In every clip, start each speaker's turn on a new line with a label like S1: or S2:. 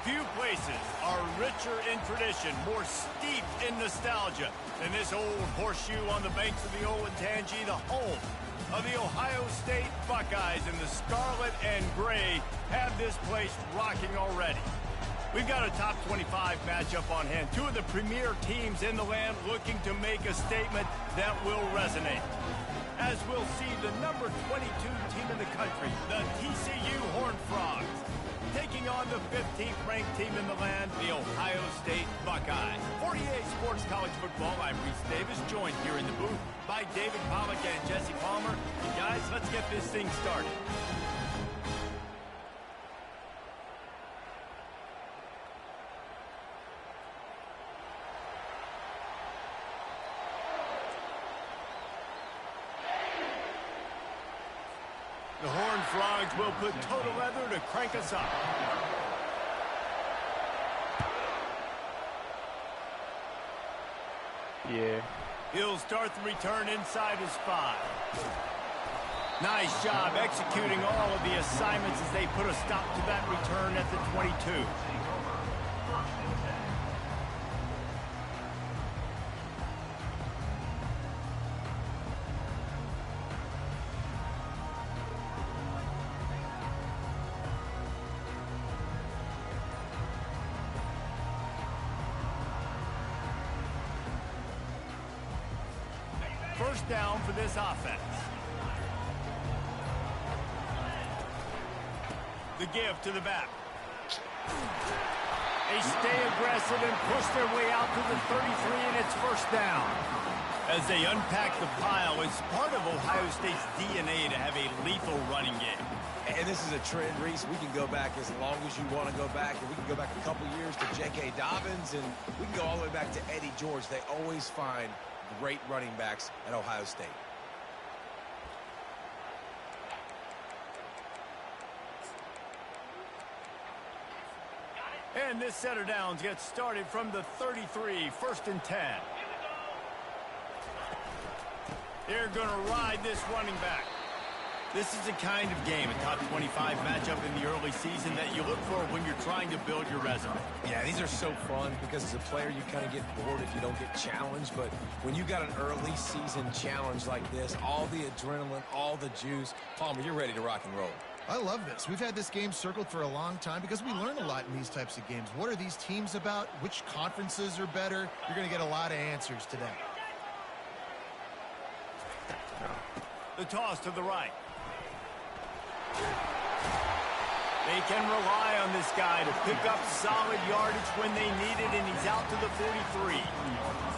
S1: Few places are richer in tradition, more steeped in nostalgia than this old horseshoe on the banks of the Olentangy, the home of the Ohio State Buckeyes. And the scarlet and gray have this place rocking already. We've got a top 25 matchup on hand. Two of the premier teams in the land looking to make a statement that will resonate. As we'll see the number 22 team in the country, the TCU Horned Frogs, taking on the 15th ranked team in the land, the Ohio State Buckeyes. 48 Sports College Football, I'm Reese Davis, joined here in the booth by David Pollack and Jesse Palmer. And guys, let's get this thing started. The Horned Frogs will put total leather to crank us up.
S2: Yeah.
S1: He'll start the return inside his 5. Nice job executing all of the assignments as they put a stop to that return at the 22. First down for this offense. The give to the back. They stay aggressive and push their way out to the 33, and it's first down. As they unpack the pile, it's part of Ohio State's DNA to have a lethal running game.
S3: And this is a trend, Reese. We can go back as long as you want to go back. And we can go back a couple years to J.K. Dobbins, and we can go all the way back to Eddie George. They always find great running backs at Ohio State.
S1: And this set of downs gets started from the 33, first and 10. They're going to ride this running back. This is the kind of game, a top 25 matchup in the early season, that you look for when you're trying to build your resume.
S3: Yeah, these are so fun because as a player, you kind of get bored if you don't get challenged. But when you got an early season challenge like this, all the adrenaline, all the juice, Palmer, you're ready to rock and roll.
S4: I love this. We've had this game circled for a long time because we learn a lot in these types of games. What are these teams about? Which conferences are better? You're going to get a lot of answers today.
S1: The toss to the right. They can rely on this guy to pick up solid yardage when they need it, and he's out to the 43.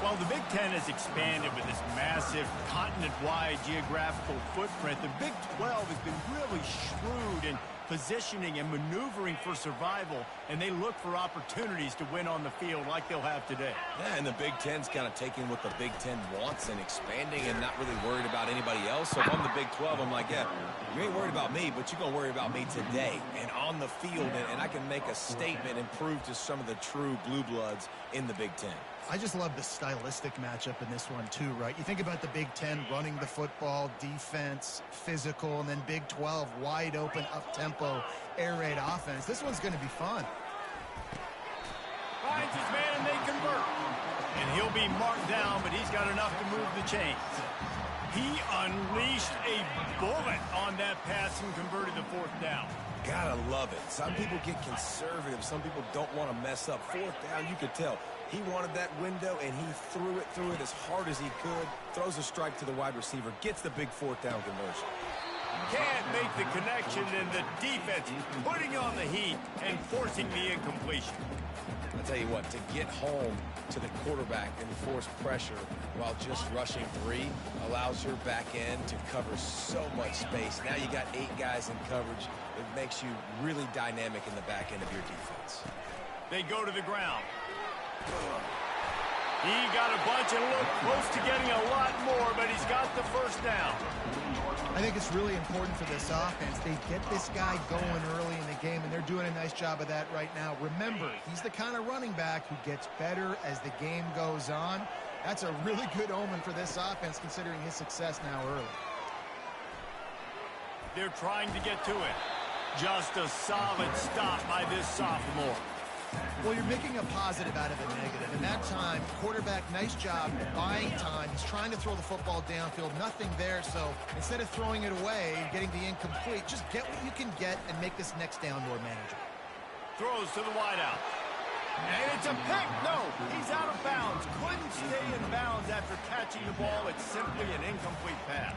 S1: While the Big Ten has expanded with this massive continent-wide geographical footprint, the Big 12 has been really shrewd in positioning and maneuvering for survival, and they look for opportunities to win on the field like they'll have today.
S3: Yeah, and the Big Ten's kind of taking what the Big Ten wants and expanding and not really worried about anybody else. So if I'm the Big 12, I'm like, yeah, you ain't worried about me, but you're going to worry about me today and on the field, and I can make a statement and prove to some of the true blue bloods in the Big Ten.
S4: I just love the stylistic matchup in this one too, right? You think about the Big Ten running the football, defense, physical, and then Big 12 wide open, up-tempo, air raid offense. This one's going to be fun.
S1: Finds his man and they convert. And he'll be marked down, but he's got enough to move the chains. He unleashed a bullet on that pass and converted the fourth down.
S3: Gotta love it. Some people get conservative. Some people don't want to mess up. Fourth down, you could tell. He wanted that window, and he threw it as hard as he could. Throws a strike to the wide receiver. Gets the big fourth down conversion.
S1: Can't make the connection, and the defense putting on the heat and forcing the incompletion.
S3: I'll tell you what, to get home to the quarterback and force pressure while just rushing 3 allows your back end to cover so much space. Now you got 8 guys in coverage. It makes you really dynamic in the back end of your defense.
S1: They go to the ground. He got a bunch and looked close to getting a lot more, but he's got the first down.
S4: I think it's really important for this offense. They get this guy going early in the game, and they're doing a nice job of that right now. Remember, he's the kind of running back who gets better as the game goes on. That's a really good omen for this offense, considering his success now early.
S1: They're trying to get to it. Just a solid stop by this sophomore.
S4: Well, you're making a positive out of a negative. And that time, quarterback, nice job buying time. He's trying to throw the football downfield. Nothing there. So instead of throwing it away and getting the incomplete, just get what you can get and make this next down more manageable.
S1: Throws to the wideout. And it's a pick. No, he's out of bounds. Couldn't stay in bounds after catching the ball. It's simply an incomplete pass.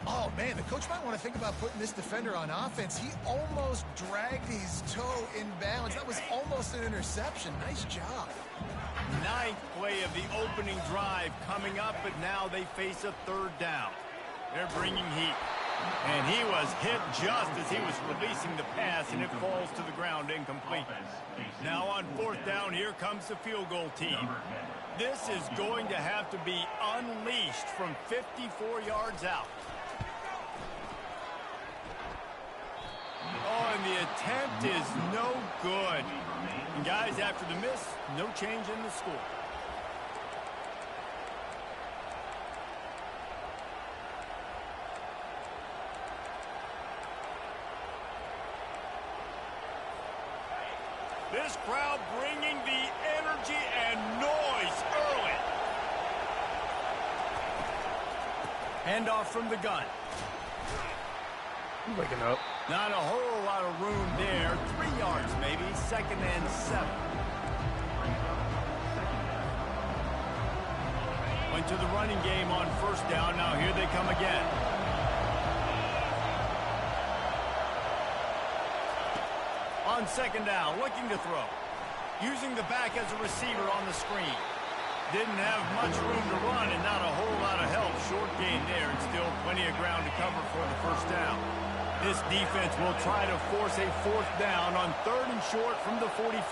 S4: Oh, man, the coach might want to think about putting this defender on offense. He almost dragged his toe in bounds. That was almost an interception. Nice job.
S1: Ninth play of the opening drive coming up, but now they face a third down. They're bringing heat. And he was hit just as he was releasing the pass, and it falls to the ground incomplete. Now on fourth down, here comes the field goal team. This is going to have to be unleashed from 54 yards out. Oh, and the attempt is no good. And guys, after the miss, no change in the score. This crowd bringing the energy and noise early. Handoff from the gun.
S2: I'm waking up.
S1: Not a whole lot of room there. 3 yards maybe. 2nd and 7. Went to the running game on first down. Now here they come again. On 2nd down, looking to throw. Using the back as a receiver on the screen. Didn't have much room to run and not a whole lot of help. Short gain there and still plenty of ground to cover for the first down. This defense will try to force a 4th down on 3rd and short from the 45.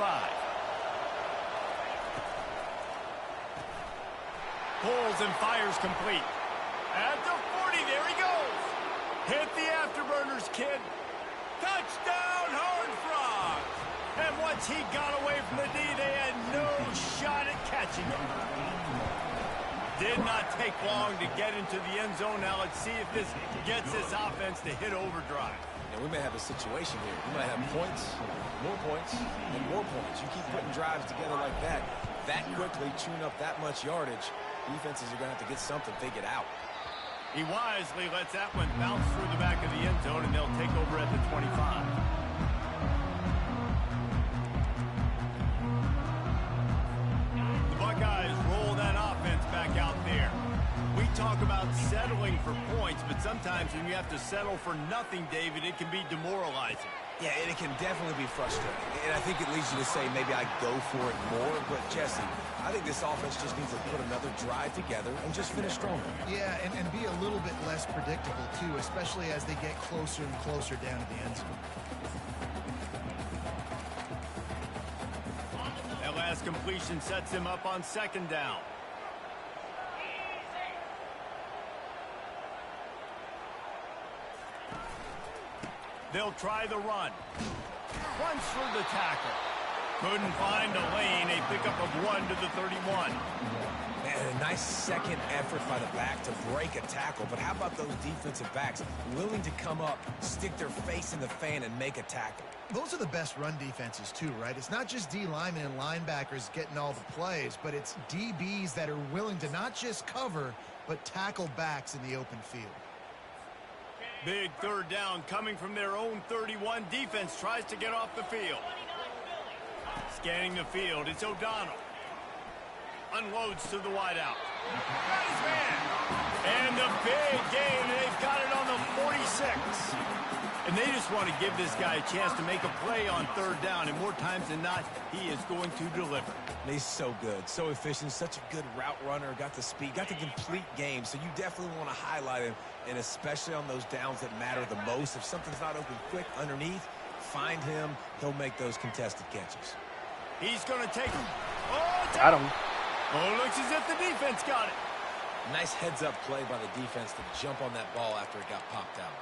S1: Pulls and fires complete. At the 40, there he goes. Hit the afterburners, kid. Touchdown, Horned Frogs. And once he got away from the D, they had no shot at catching him. Did not take long to get into the end zone. Now let's see if this gets this offense to hit overdrive.
S3: And we may have a situation here. We might have points, and more points. You keep putting drives together like that quickly, chewing up that much yardage, defenses are going to have to get something figured out.
S1: He wisely lets that one bounce through the back of the end zone, and they'll take over at the 25. Out there. We talk about settling for points, but sometimes when you have to settle for nothing, David, it can be demoralizing.
S3: Yeah, and it can definitely be frustrating. And I think it leads you to say maybe I go for it more. But, Jesse, I think this offense just needs to put another drive together and just finish stronger.
S4: Yeah, and be a little bit less predictable, too, especially as they get closer and closer down to the end zone.
S1: That last completion sets him up on 2nd down. They'll try the run. Runs through the tackle. Couldn't find a lane. A pickup of 1 to the 31.
S3: And a nice second effort by the back to break a tackle. But how about those defensive backs willing to come up, stick their face in the fan, and make a tackle?
S4: Those are the best run defenses, too, right? It's not just D linemen and linebackers getting all the plays, but it's DBs that are willing to not just cover, but tackle backs in the open field.
S1: Big 3rd down coming from their own 31. Defense tries to get off the field. Scanning the field, it's O'Donnell. Unloads to the wideout. Got his man. And the big gain, they've got it on the 46. And they just want to give this guy a chance to make a play on 3rd down. And more times than not, he is going to deliver.
S3: And he's so good, so efficient, such a good route runner, got the speed, got the complete game. So you definitely want to highlight him, and especially on those downs that matter the most. If something's not open quick underneath, find him. He'll make those contested catches.
S1: He's going to take him. Oh,
S2: Got him.
S1: Oh, it looks as if the defense got it.
S3: Nice heads-up play by the defense to jump on that ball after it got popped out.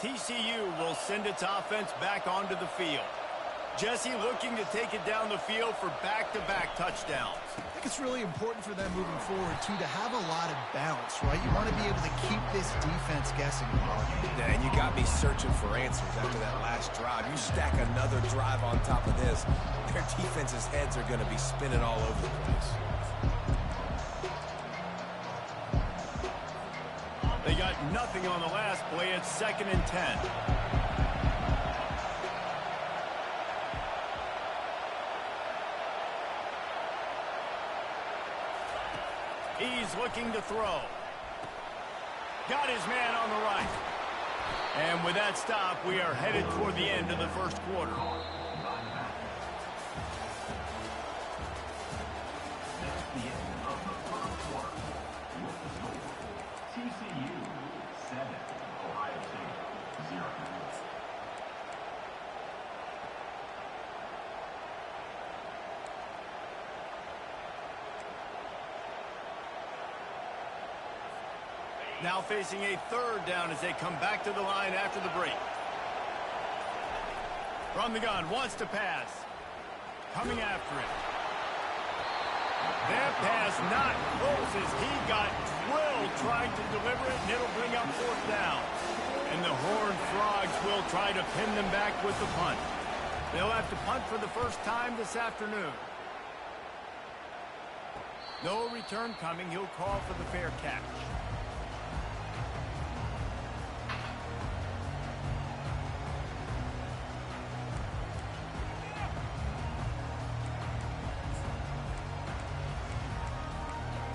S1: TCU will send its offense back onto the field. Jesse looking to take it down the field for back-to-back touchdowns.
S4: I think it's really important for them moving forward, too, to have a lot of balance, right? You want to be able to keep this defense guessing.
S3: Yeah, and you got me searching for answers after that last drive. You stack another drive on top of this, their defense's heads are going to be spinning all over the place.
S1: They got nothing on the last play. It's 2nd and 10. He's looking to throw. Got his man on the right. And with that stop, we are headed toward the end of the first quarter.
S2: That's the end of the first quarter. TCU 7, Ohio State 0.
S1: Now facing a 3rd down as they come back to the line after the break. From the gun, wants to pass. Coming after it. That pass not close as he got drilled trying to deliver it, and it'll bring up 4th down. And the Horned Frogs will try to pin them back with the punt. They'll have to punt for the first time this afternoon. No return coming. He'll call for the fair catch.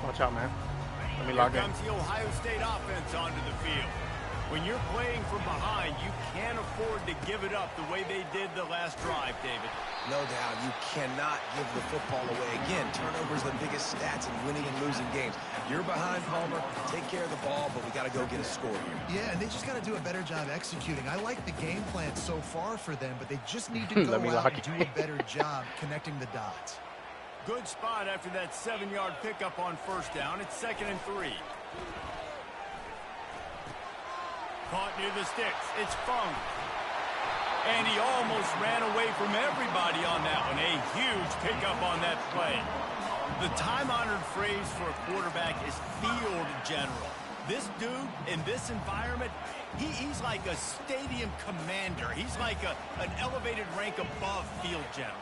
S5: Watch out, man. Let me
S1: Here
S5: log in.
S1: comes the Ohio State offense onto the field. When you're playing from behind, you can't afford to give it up the way they did the last drive, David.
S3: No doubt, you cannot give the football away. Again, turnovers are the biggest stats in winning and losing games. You're behind, Palmer. Take care of the ball, but we got to go get a score here.
S4: Yeah, and they just got to do a better job executing. I like the game plan so far for them, but they just need to go out and do a better job connecting the dots.
S1: Good spot after that 7-yard pickup on 1st down. It's 2nd and 3. Caught near the sticks. It's Fung. And he almost ran away from everybody on that one. A huge pickup on that play. The time-honored phrase for a quarterback is field general. This dude in this environment, he's like a stadium commander. He's like an elevated rank above field general.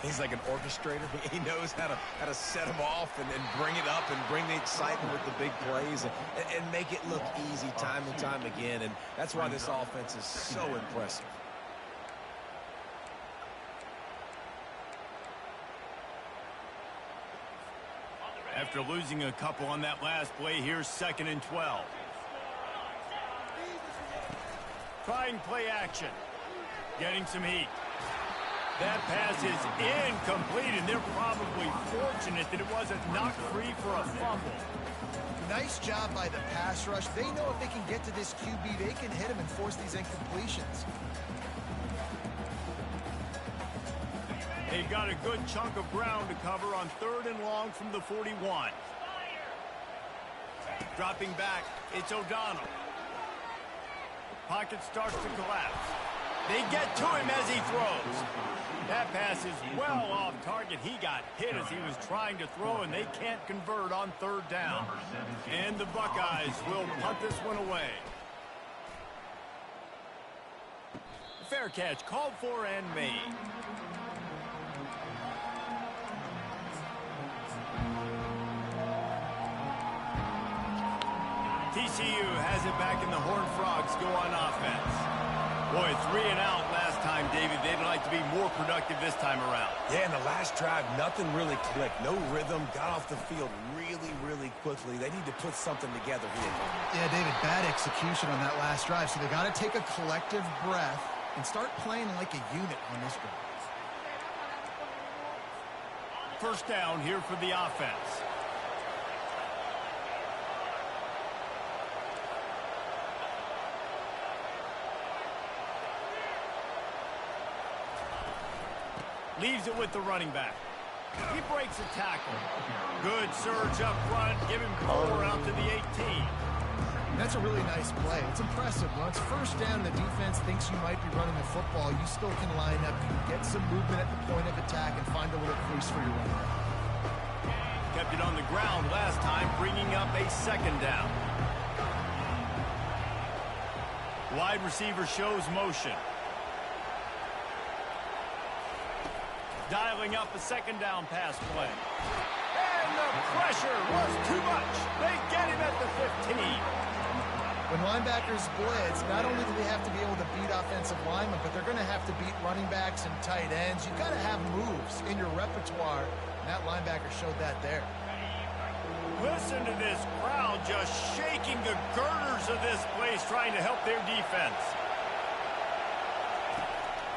S3: He's like an orchestrator. He knows how to set them off and bring it up and bring the excitement with the big plays and make it look easy time and time again. And that's why this offense is so impressive.
S1: After losing a couple on that last play, here's 2nd and 12. Trying play action. Getting some heat. That pass is incomplete, and they're probably fortunate that it wasn't knocked free for a fumble.
S4: Nice job by the pass rush. They know if they can get to this QB, they can hit him and force these incompletions.
S1: They've got a good chunk of ground to cover on 3rd and long from the 41. Dropping back, it's O'Donnell. Pocket starts to collapse. They get to him as he throws. That pass is well off target. He got hit as he was trying to throw, and they can't convert on 3rd down. And the Buckeyes will punt this one away. Fair catch called for and made. TCU has it back, and the Horned Frogs go on offense. Boy, 3 and out last time, David. They'd like to be more productive this time around.
S3: Yeah, in the last drive, nothing really clicked. No rhythm. Got off the field really, really quickly. They need to put something together here.
S4: Yeah, David, bad execution on that last drive. So they got to take a collective breath and start playing like a unit on this drive.
S1: 1st down here for the offense. Leaves it with the running back. He breaks a tackle. Good surge up front. Give him 4 out to the 18.
S4: That's a really nice play. It's impressive. Once first down, the defense thinks you might be running the football. You still can line up, get some movement at the point of attack, and find a little crease for your running back.
S1: Kept it on the ground last time, bringing up a second down. Wide receiver shows motion. Dialing up a second down pass play. And the pressure was too much. They get him at the 15.
S4: When linebackers blitz, not only do they have to be able to beat offensive linemen, but they're going to have to beat running backs and tight ends. You've got to have moves in your repertoire, and that linebacker showed that there.
S1: Listen to this crowd just shaking the girders of this place, trying to help their defense.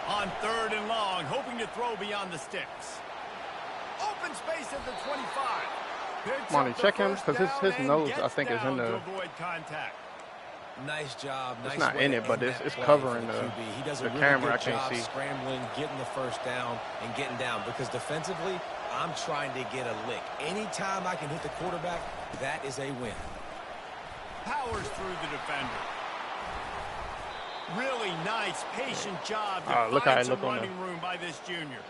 S1: On 3rd and long, hoping to throw beyond the sticks. Open space at the 25.
S5: Come on, check him, because his nose, I think, is in the...
S3: Nice job.
S5: It's
S3: nice
S5: not in it, but it's covering the
S3: He does a really
S5: camera. I
S3: good
S5: can't
S3: job
S5: see.
S3: scrambling, getting the first down, and getting down. Because defensively, I'm trying to get a lick. Anytime I can hit the quarterback, that is a win.
S1: Powers through the defender. Really nice, patient job to
S5: look how
S1: find
S5: I look
S1: some
S5: on
S1: running room by this junior.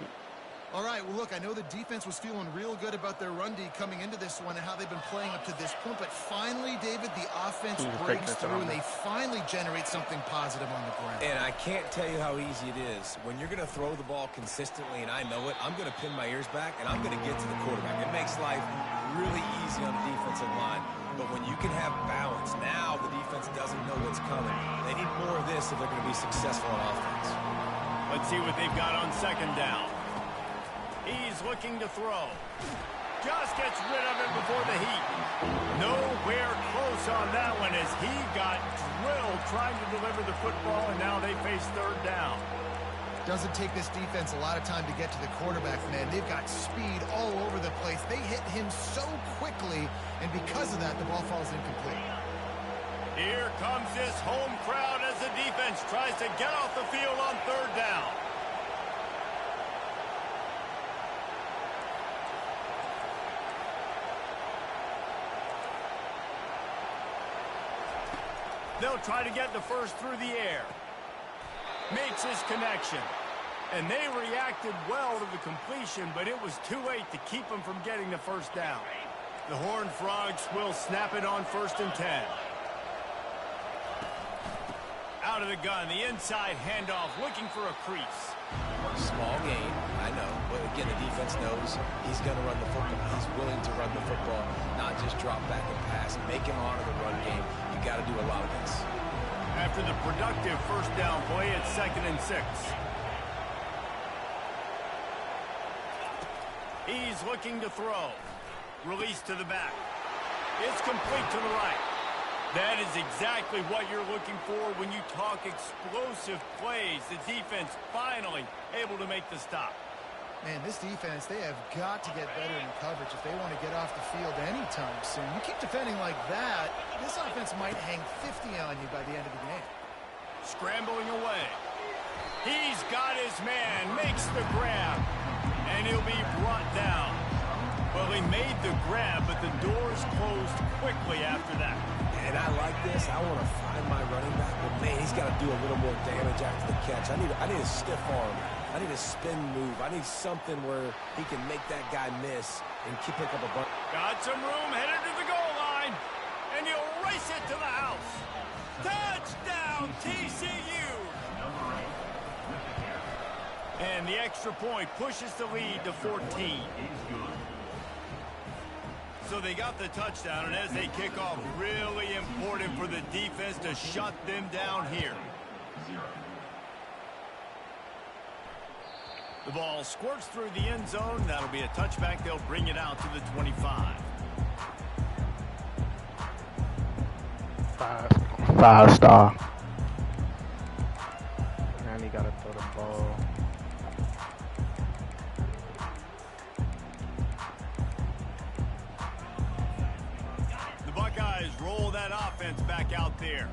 S4: All right, well, look, I know the defense was feeling real good about their run D coming into this one and how they've been playing up to this point, but finally, David, the offense breaks through and they finally generate something positive on the ground.
S3: And I can't tell you how easy it is. When you're going to throw the ball consistently, and I know it, I'm going to pin my ears back, and I'm going to get to the quarterback. It makes life really easy on the defensive line. But when you can have balance, now the defense doesn't know what's coming. They need more of this if they're going to be successful on offense.
S1: Let's see what they've got on second down. He's looking to throw. Just gets rid of it before the heat. Nowhere close on that one as he got drilled trying to deliver the football, and now they face 3rd down.
S4: Doesn't take this defense a lot of time to get to the quarterback, man. They've got speed all over the place. They hit him so quickly, and because of that, the ball falls incomplete.
S1: Here comes this home crowd as the defense tries to get off the field on 3rd down. They'll try to get the first through the air. Makes his connection. And they reacted well to the completion, but it was too late to keep them from getting the first down. The Horned Frogs will snap it on 1st and 10. Out of the gun, the inside handoff, looking for a crease.
S3: Small gain, I know. But again, the defense knows he's going to run the football. He's willing to run the football, not just drop back and pass. Make him honor the run game. You got to do a lot of this.
S1: After the productive first down play, it's 2nd and 6. He's looking to throw. Release to the back. It's complete to the right. That is exactly what you're looking for when you talk explosive plays. The defense finally able to make the stop.
S4: Man, this defense, they have got to get better in coverage if they want to get off the field anytime soon. You keep defending like that, this offense might hang 50 on you by the end of the game.
S1: Scrambling away. He's got his man, makes the grab, and he'll be brought down. Well, he made the grab, but the doors closed quickly after that.
S3: And I like this. I want to find my running back, but man, he's got to do a little more damage after the catch. I need a stiff arm. I need a spin move. I need something where he can make that guy miss and pick up a bunch.
S1: Got some room, headed to the goal line, and he'll race it to the house. Touchdown, TCU! And the extra point pushes the lead to 14. So they got the touchdown, and as they kick off, really important for the defense to shut them down here. The ball squirts through the end zone. That'll be a touchback. They'll bring it out to the 25.
S5: 5-star. And he got to throw the ball.
S1: The Buckeyes roll that offense back out there.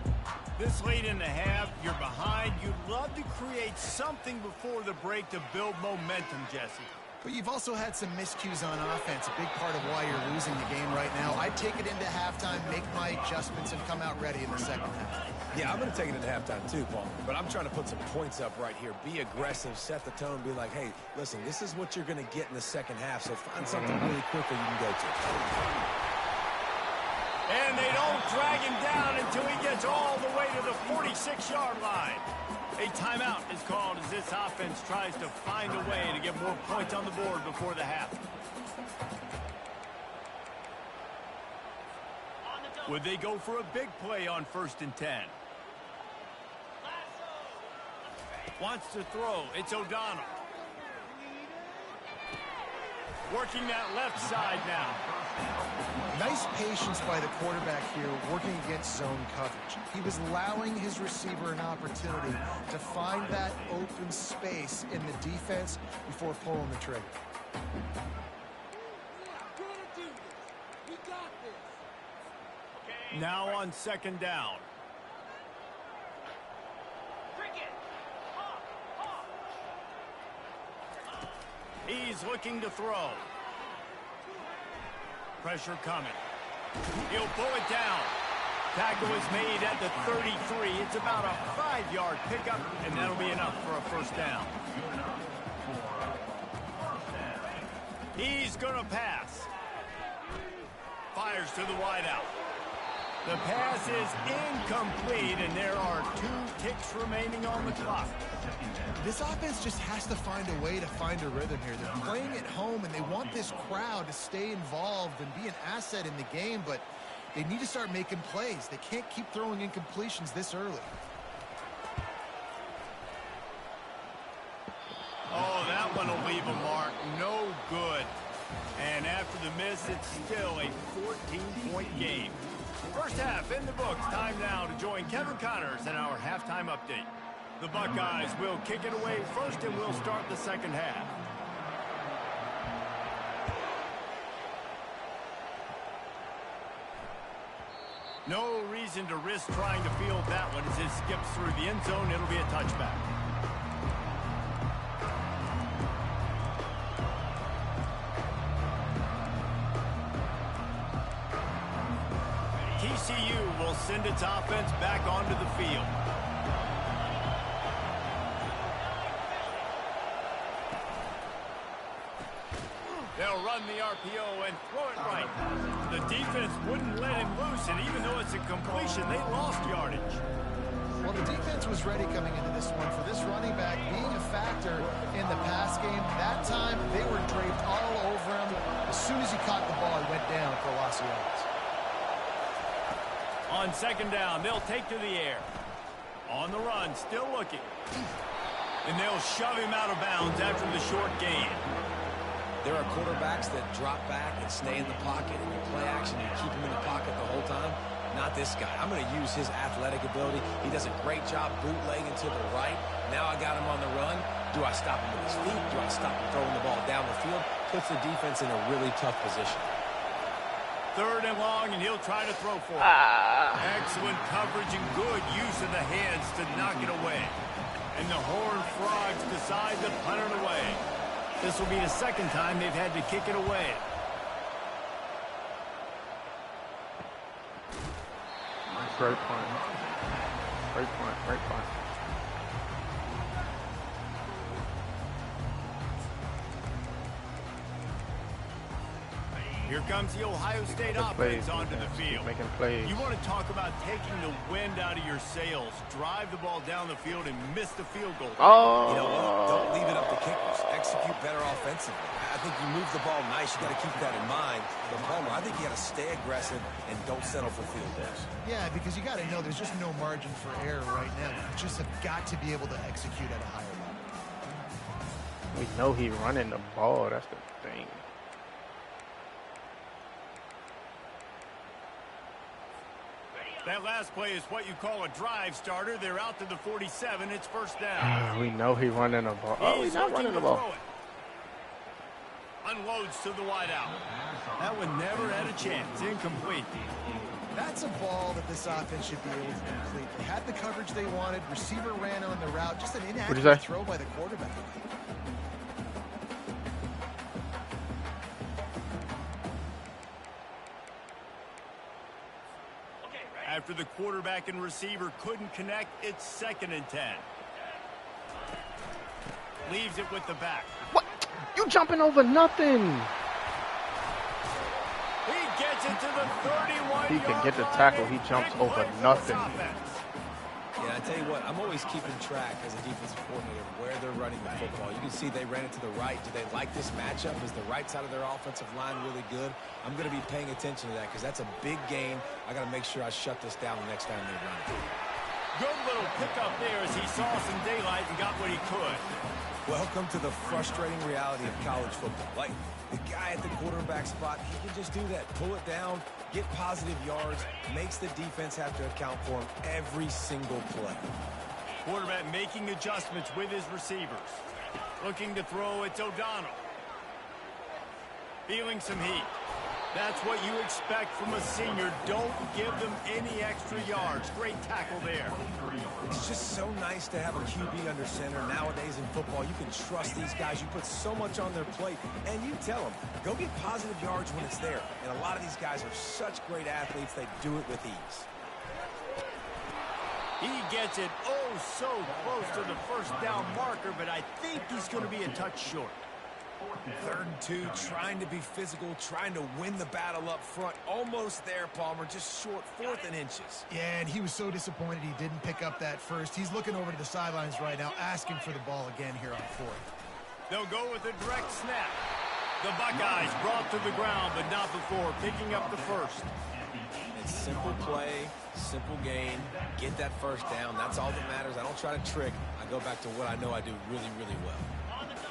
S1: This late in the half, you're behind. You'd love to create something before the break to build momentum, Jesse.
S4: But you've also had some miscues on offense, a big part of why you're losing the game right now. I'd take it into halftime, make my adjustments, and come out ready in the second half.
S3: Yeah, I'm going to take it into halftime too, Paul. But I'm trying to put some points up right here. Be aggressive, set the tone, be like, hey, listen, this is what you're going to get in the second half, so find something really quickly you can go to.
S1: And they don't drag him down until he gets all the way to the 46-yard line. A timeout is called as this offense tries to find a way to get more points on the board before the half. Would they go for a big play on 1st and 10? Wants to throw. It's O'Donnell. Working that left side now.
S4: Nice patience by the quarterback here working against zone coverage. He was allowing his receiver an opportunity to find that open space in the defense before pulling the trigger.
S1: Now on 2nd down. He's looking to throw. Pressure coming. He'll pull it down. Tackle is made at the 33. It's about a 5-yard pickup, and that'll be enough for a 1st down. He's going to pass. Fires to the wideout. The pass is incomplete, and there are 2 ticks remaining on the clock.
S4: This offense just has to find a way to find a rhythm here. They're playing at home, and they want this crowd to stay involved and be an asset in the game, but they need to start making plays. They can't keep throwing incompletions this early.
S1: Oh, that one will leave a mark. No good. And after the miss, it's still a 14-point game. First half in the books. Time now to join Kevin Connors in our halftime update. The Buckeyes will kick it away first, and we'll start the second half. No reason to risk trying to field that one as it skips through the end zone. It'll be a touchback. TCU will send its offense back onto the field. They'll run the RPO and throw it right. The defense wouldn't let him loose, and even though it's a completion, they lost yardage.
S4: Well, the defense was ready coming into this one. For this running back being a factor in the pass game, that time they were draped all over him. As soon as he caught the ball, he went down for a loss of yards.
S1: On 2nd down, they'll take to the air. On the run, still looking. And they'll shove him out of bounds after the short gain.
S3: There are quarterbacks that drop back and stay in the pocket, and you play action, you keep him in the pocket the whole time. Not this guy. I'm going to use his athletic ability. He does a great job bootlegging to the right. Now I got him on the run. Do I stop him with his feet? Do I stop him throwing the ball down the field? Puts the defense in a really tough position.
S1: 3rd and long, and he'll try to throw for it. Excellent coverage and good use of the hands to knock it away. And the Horned Frogs decide to punt it away. This will be the 2nd time they've had to kick it away.
S5: Great punt. Great punt. Great punt.
S1: Here comes the Ohio State offense onto the field.
S5: Making plays.
S1: You want to talk about taking the wind out of your sails. Drive the ball down the field and miss the field goal.
S5: Oh.
S3: You know what? Don't leave it up to kickers. Execute better offensively. I think you move the ball nice. You got to keep that in mind. But Palmer, I think you got to stay aggressive and don't settle for field goals.
S4: Yeah, because you got to know there's just no margin for error right now. You just have got to be able to execute at a higher level.
S5: We know he's running the ball. That's the thing.
S1: That last play is what you call a drive starter. They're out to the 47. It's 1st down.
S5: We know he's running the ball. Oh, he's not running the ball.
S1: Unloads to the wideout. That one never had a chance. Incomplete.
S4: That's a ball that this offense should be able to complete. They had the coverage they wanted. Receiver ran on the route. Just an inaccurate throw by the quarterback.
S1: After the quarterback and receiver couldn't connect, it's 2nd and 10. Leaves it with the back.
S5: What? You jumping over nothing.
S1: He gets it to the 31.
S5: He can get the tackle. He jumps over nothing.
S3: Yeah, I tell you what, I'm always keeping track as a defensive coordinator where they're running the football. You can see they ran it to the right. Do they like this matchup? Is the right side of their offensive line really good? I'm going to be paying attention to that because that's a big gain. I got to make sure I shut this down the next time they run it.
S1: Good little pickup there as he saw some daylight and got what he could.
S3: Welcome to the frustrating reality of college football. Like, the guy at the quarterback spot, he can just do that. Pull it down, get positive yards, makes the defense have to account for him every single play.
S1: Quarterback making adjustments with his receivers. Looking to throw, it's O'Donnell. Feeling some heat. That's what you expect from a senior. Don't give them any extra yards. Great tackle there.
S3: It's just so nice to have a QB under center. Nowadays in football, you can trust these guys. You put so much on their plate, and you tell them, go get positive yards when it's there. And a lot of these guys are such great athletes, they do it with ease.
S1: He gets it so close to the first down marker, but I think he's going to be a touch short.
S3: 3rd and 2, trying to be physical, trying to win the battle up front. Almost there, Palmer, just short, 4th and inches.
S4: Yeah, and he was so disappointed he didn't pick up that first. He's looking over to the sidelines right now, asking for the ball again here on 4th.
S1: They'll go with a direct snap. The Buckeyes brought to the ground, but not before picking up the first.
S3: It's simple play, simple gain. Get that first down. That's all that matters. I don't try to trick. I go back to what I know I do really, really well.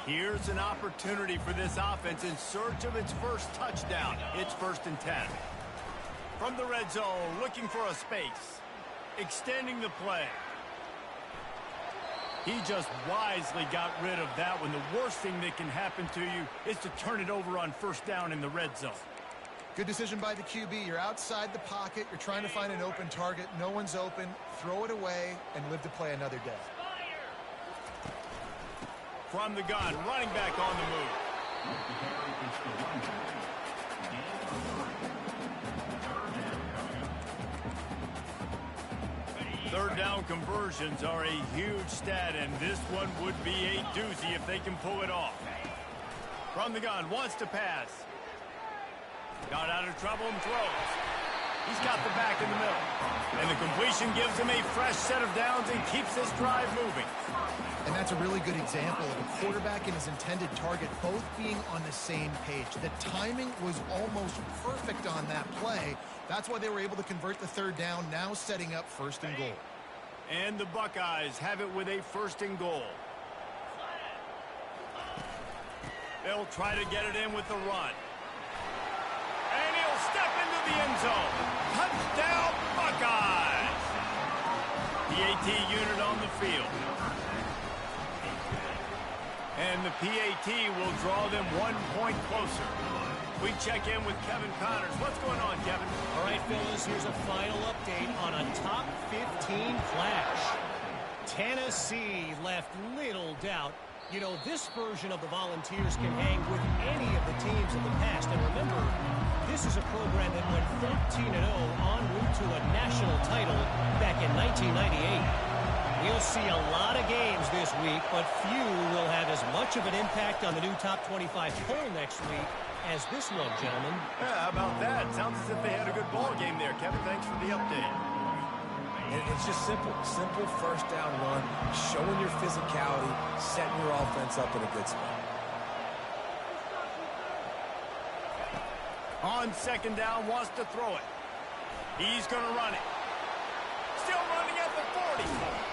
S1: Here's an opportunity for this offense in search of its first touchdown. It's 1st and 10. From the red zone, looking for a space. Extending the play. He just wisely got rid of that one. The worst thing that can happen to you is to turn it over on 1st down in the red zone.
S4: Good decision by the QB. You're outside the pocket. You're trying to find an open target. No one's open. Throw it away and live to play another day.
S1: From the gun, running back on the move. 3rd down conversions are a huge stat, and this one would be a doozy if they can pull it off. From the gun, wants to pass. Got out of trouble and throws. He's got the back in the middle. And the completion gives him a fresh set of downs and keeps this drive moving.
S4: And that's a really good example of a quarterback and his intended target both being on the same page. The timing was almost perfect on that play. That's why they were able to convert the 3rd down, now setting up 1st and goal.
S1: And the Buckeyes have it with a 1st and goal. They'll try to get it in with the run. And he'll step into the end zone. Touchdown, Buckeyes! The AT unit on the field. And the PAT will draw them 1 point closer. We check in with Kevin Connors. What's going on, Kevin?
S6: All right, fellas, here's a final update on a top 15 flash. Tennessee left little doubt. You know, this version of the Volunteers can hang with any of the teams in the past. And remember, this is a program that went 13-0 en route to a national title back in 1998. We'll see a lot of games this week, but few will have as much of an impact on the new top 25 poll next week as this one, gentlemen.
S1: Yeah, how about that? Sounds as if they had a good ball game there, Kevin. Thanks for the update.
S3: It's just simple 1st down run, showing your physicality, setting your offense up in a good spot.
S1: On 2nd down, wants to throw it. He's going to run it. Still running at the 40.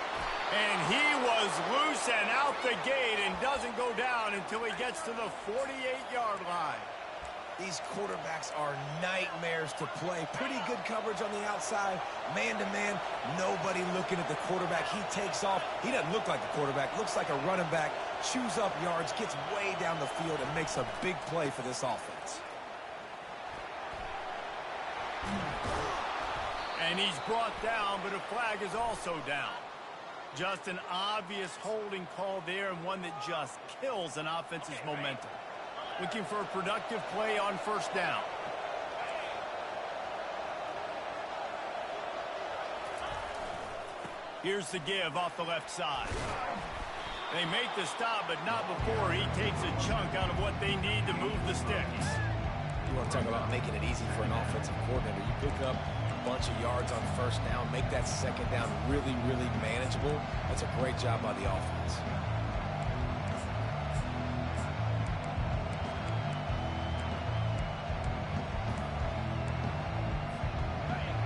S1: And he was loose and out the gate and doesn't go down until he gets to the 48-yard line.
S3: These quarterbacks are nightmares to play. Pretty good coverage on the outside. Man-to-man, nobody looking at the quarterback. He takes off. He doesn't look like a quarterback. Looks like a running back. Chews up yards, gets way down the field, and makes a big play for this offense.
S1: And he's brought down, but a flag is also down. Just an obvious holding call there, and one that just kills an offense's momentum. Looking for a productive play on 1st down. Here's the give off the left side. They make the stop, but not before he takes a chunk out of what they need to move the sticks.
S3: You want to talk about making it easy for an offensive coordinator. You pick up a bunch of yards on first down, make that second down really, really manageable. That's a great job by the offense.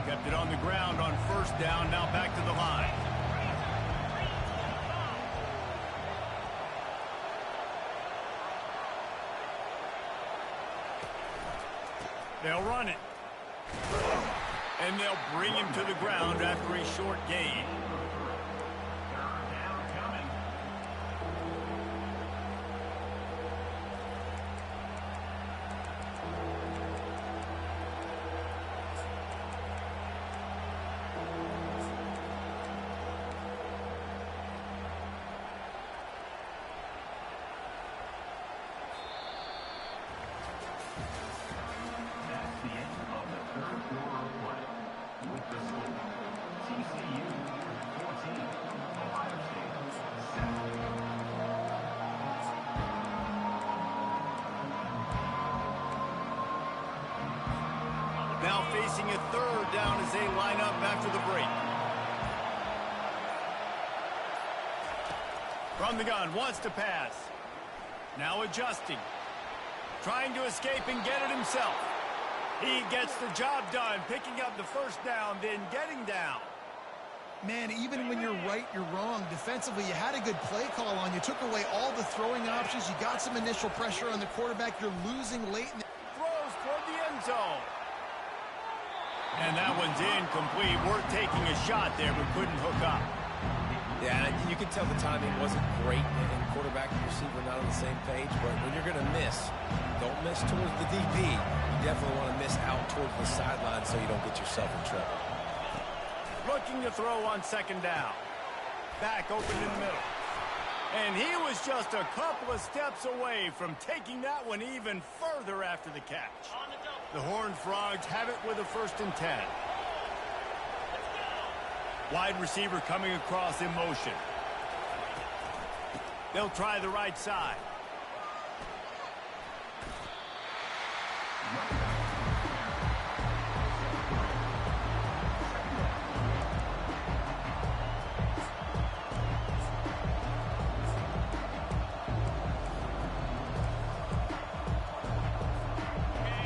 S1: Kept it on the ground on first down, now back to the line. They'll run it. And they'll bring him to the ground after a short gain.
S2: With the score, TCU 14, Ohio State 7.
S1: Now facing a third down as they line up after the break. From the gun, wants to pass. Now adjusting. Trying to escape and get it himself. He gets the job done, picking up the first down, then getting down.
S4: Man, even when you're right, you're wrong. Defensively, you had a good play call on. You took away all the throwing options. You got some initial pressure on the quarterback. You're losing late in the...
S1: Throws toward the end zone. And that one's incomplete. Worth taking a shot there, but couldn't hook up.
S3: Yeah, and you can tell the timing wasn't great, and quarterback and receiver not on the same page, but when you're going to miss, don't miss towards the DB. You definitely want to miss out towards the sideline so you don't get yourself in trouble.
S1: Looking to throw on second down. Back open in the middle. And he was just a couple of steps away from taking that one even further after the catch. The Horned Frogs have it with a 1st and 10. Wide receiver coming across in motion. They'll try the right side.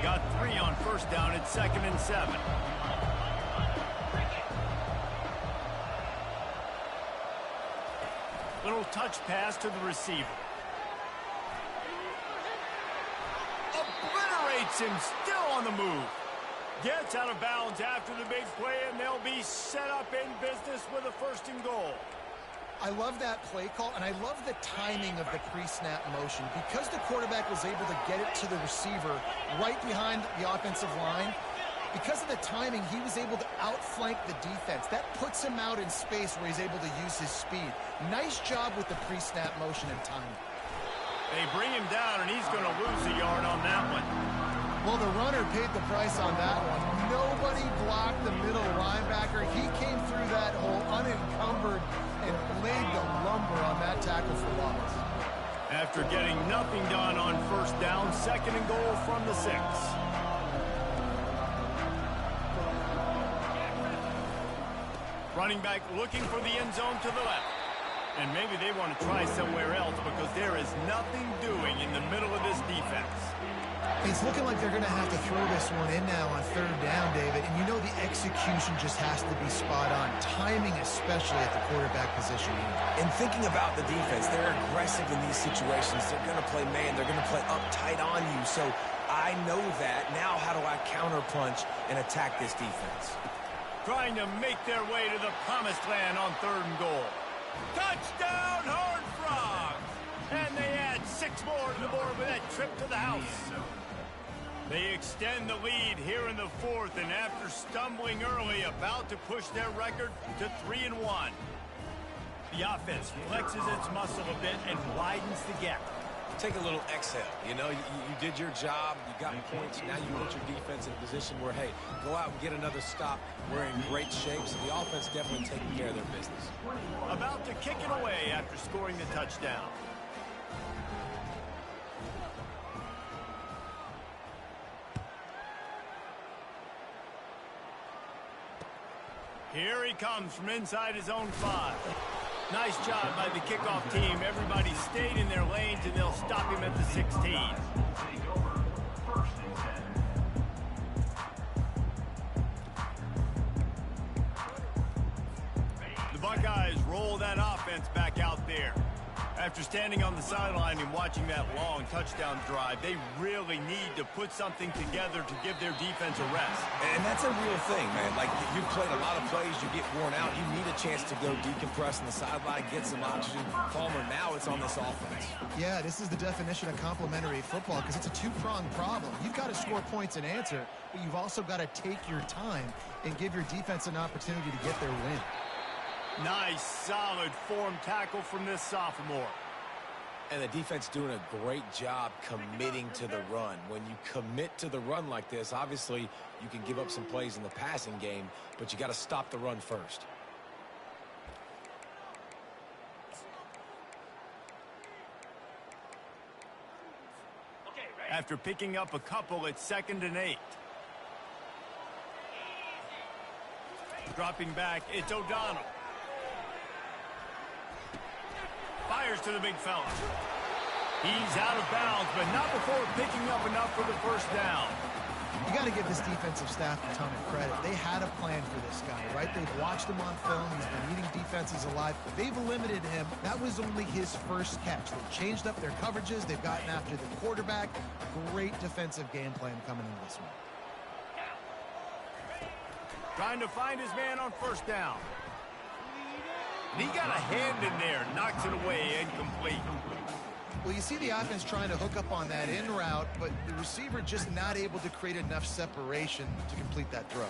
S1: Got 3 on first down at 2nd and 7. Little touch pass to the receiver. Obliterates him, still on the move. Gets out of bounds after the big play, and they'll be set up in business with a 1st and goal.
S4: I love that play call, and I love the timing of the pre-snap motion. Because the quarterback was able to get it to the receiver right behind the offensive line, because of the timing, he was able to outflank the defense. That puts him out in space where he's able to use his speed. Nice job with the pre-snap motion and timing.
S1: They bring him down, and he's going to lose a yard on that one.
S4: Well, the runner paid the price on that one. Nobody blocked the middle linebacker. He came through that hole unencumbered and laid the lumber on that tackle for loss.
S1: After getting nothing done on first down, 2nd and goal from the 6. Running back looking for the end zone to the left. And maybe they want to try somewhere else because there is nothing doing in the middle of this defense.
S4: It's looking like they're going to have to throw this one in now on 3rd down, David. And you know the execution just has to be spot on. Timing, especially at the quarterback position.
S3: And thinking about the defense, they're aggressive in these situations. They're going to play man. They're going to play up tight on you. So I know that. Now how do I counterpunch and attack this defense?
S1: Trying to make their way to the promised land on 3rd and goal. Touchdown, Horned Frogs! And they add 6 more to the board with that trip to the house. They extend the lead here in the 4th, and after stumbling early, about to push their record to 3-1. The offense flexes its muscle a bit and widens the gap.
S3: take a little exhale. You know, you did your job. You got points. Now you put your defense in a position where, hey, go out and get another stop. We're in great shape, so the offense definitely taking care of their business.
S1: About to kick it away after scoring the touchdown. Here he comes from inside his own 5. Nice job by the kickoff team. Everybody stayed in their lanes, and they'll stop him at the 16.
S2: Take over. First and 10.
S1: The Buckeyes roll that offense back out there. After standing on the sideline and watching that long touchdown drive, they really need to put something together to give their defense a rest.
S3: And that's a real thing, man. Like, you've played a lot of plays, you get worn out. You need a chance to go decompress on the sideline, get some oxygen. Palmer, now it's on this offense.
S4: Yeah, this is the definition of complementary football because it's a two-pronged problem. You've got to score points and answer, but you've also got to take your time and give your defense an opportunity to get their win.
S1: Nice, solid form tackle from this sophomore.
S3: And the defense doing a great job committing to the run. When you commit to the run like this, obviously you can give up some plays in the passing game, but you got to stop the run first.
S1: After picking up a couple, it's 2nd and 8. Dropping back, it's O'Donnell. Fires to the big fella. He's out of bounds, but not before picking up enough for the first down.
S4: You got to give this defensive staff a ton of credit. They had a plan for this guy, right? They've watched him on film. He's been eating defenses alive. They've limited him. That was only his first catch. They've changed up their coverages. They've gotten after the quarterback. Great defensive game plan coming into this one.
S1: Trying to find his man on first down. And he got a hand in there, knocks it away, incomplete.
S4: Well, you see the offense trying to hook up on that in route, but the receiver just not able to create enough separation to complete that throw.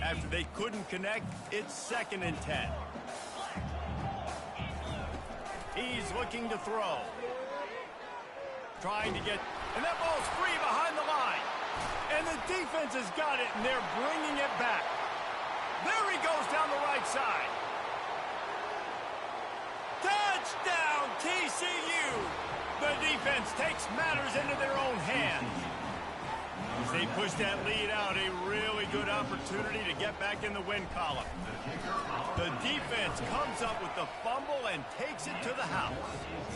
S1: After they couldn't connect, it's 2nd and 10. He's looking to throw. Trying to get, and that ball's free behind the line. And the defense has got it, and they're bringing it back. There he goes down the right side. Touchdown, TCU! The defense takes matters into their own hands. As they push that lead out, a really good opportunity to get back in the win column. The defense comes up with the fumble and takes it to the house.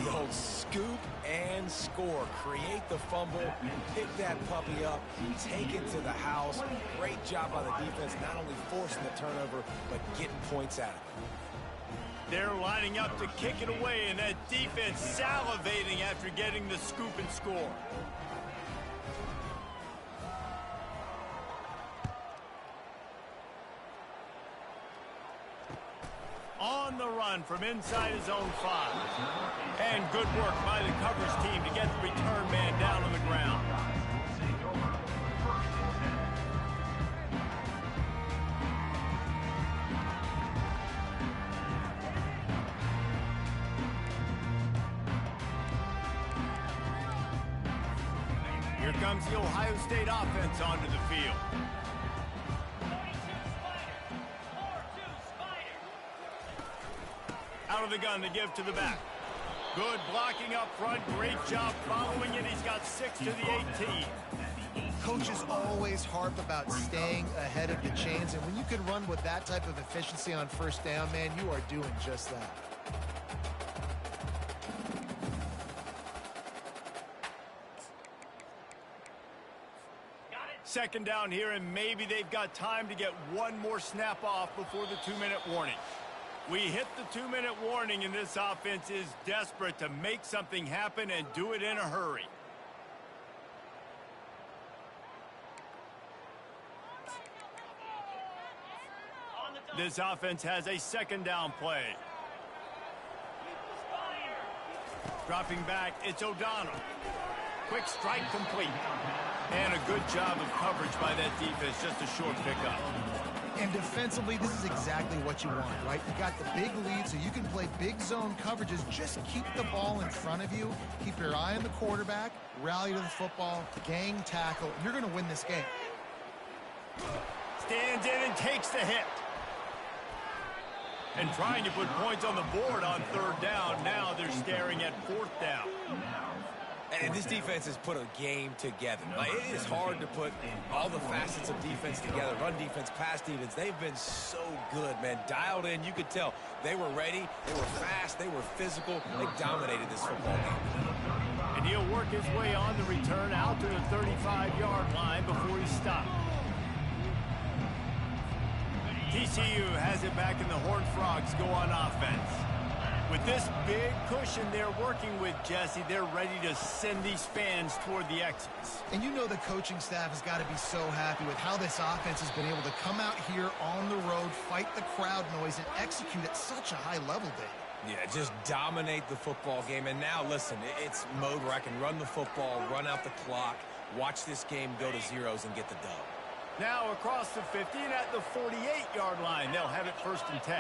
S3: The old scoop and score. Create the fumble, pick that puppy up, take it to the house. Great job by the defense, not only forcing the turnover, but getting points out of it.
S1: They're lining up to kick it away, and that defense salivating after getting the scoop and score. On the run from inside his own 5. And good work by the coverage team to get the return man down on the ground. Here comes the Ohio State offense onto the field. Out of the gun to give to the back. Good blocking up front. Great job following it. He's got 6 to the 18.
S4: Coaches always harp about staying ahead of the chains, and when you can run with that type of efficiency on first down, man, you are doing just that.
S1: Second down here, and maybe they've got time to get one more snap off before the 2-minute warning. We hit the 2-minute warning, and this offense is desperate to make something happen and do it in a hurry. This offense has a 2nd down play. Dropping back, it's O'Donnell. Quick strike complete. And a good job of coverage by that defense, just a short pickup.
S4: And defensively, this is exactly what you want, right? You got the big lead, so you can play big zone coverages. Just keep the ball in front of you. Keep your eye on the quarterback. Rally to the football. Gang tackle. You're going to win this game.
S1: Stands in and takes the hit. And trying to put points on the board on third down. Now they're staring at fourth down.
S3: And this defense has put a game together. Like, it is hard to put all the facets of defense together. Run defense, pass defense. They've been so good, man. Dialed in. You could tell they were ready. They were fast. They were physical. They dominated this football game.
S1: And he'll work his way on the return out to the 35-yard line before he stopped. TCU has it back, and the Horned Frogs go on offense. With this big cushion they're working with, Jesse, they're ready to send these fans toward the exits.
S4: And you know the coaching staff has got to be so happy with how this offense has been able to come out here on the road, fight the crowd noise, and execute at such a high level, Dave.
S3: Yeah, just dominate the football game. And now, listen, it's mode where I can run the football, run out the clock, watch this game go to zeros and get the dub.
S1: Now across the 50 and at the 48-yard line, they'll have it 1st and 10.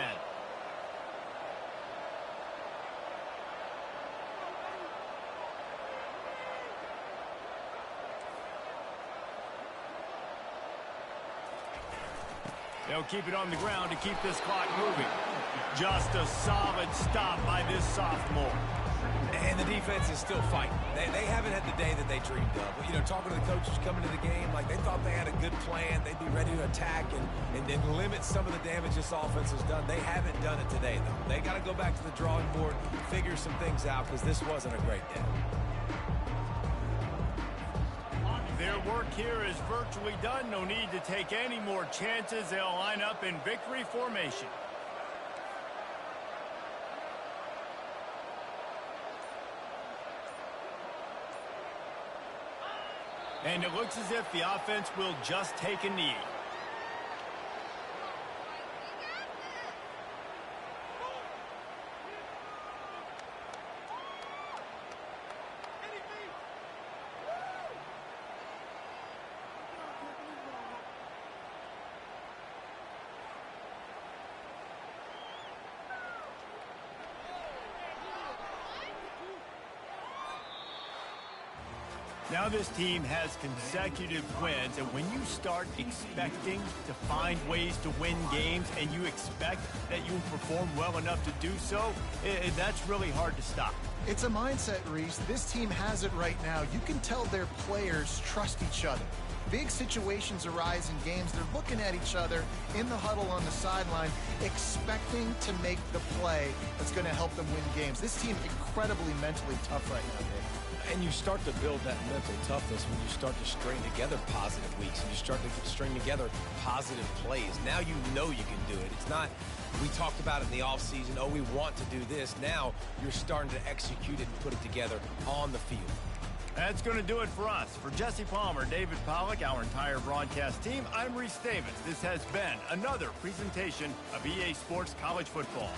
S1: They'll keep it on the ground to keep this clock moving. Just a solid stop by this sophomore.
S3: And the defense is still fighting. They haven't had the day that they dreamed of. But, you know, talking to the coaches coming to the game, like they thought they had a good plan. They'd be ready to attack and then limit some of the damage this offense has done. They haven't done it today, though. They got to go back to the drawing board, figure some things out, because this wasn't a great day.
S1: Their work here is virtually done. No need to take any more chances. They'll line up in victory formation. And it looks as if the offense will just take a knee. Now this team has consecutive wins, and when you start expecting to find ways to win games and you expect that you will perform well enough to do so, that's really hard to stop.
S4: It's a mindset, Reese. This team has it right now. You can tell their players trust each other. Big situations arise in games. They're looking at each other in the huddle on the sideline, expecting to make the play that's going to help them win games. This team incredibly mentally tough right now, Dave.
S3: And you start to build that mental toughness when you start to string together positive weeks and you start to string together positive plays. Now you know you can do it. It's not, we talked about it in the offseason, oh, we want to do this. Now you're starting to execute it and put it together on the field.
S1: That's going to do it for us. For Jesse Palmer, David Pollack, our entire broadcast team, I'm Reese Davis. This has been another presentation of EA Sports College Football.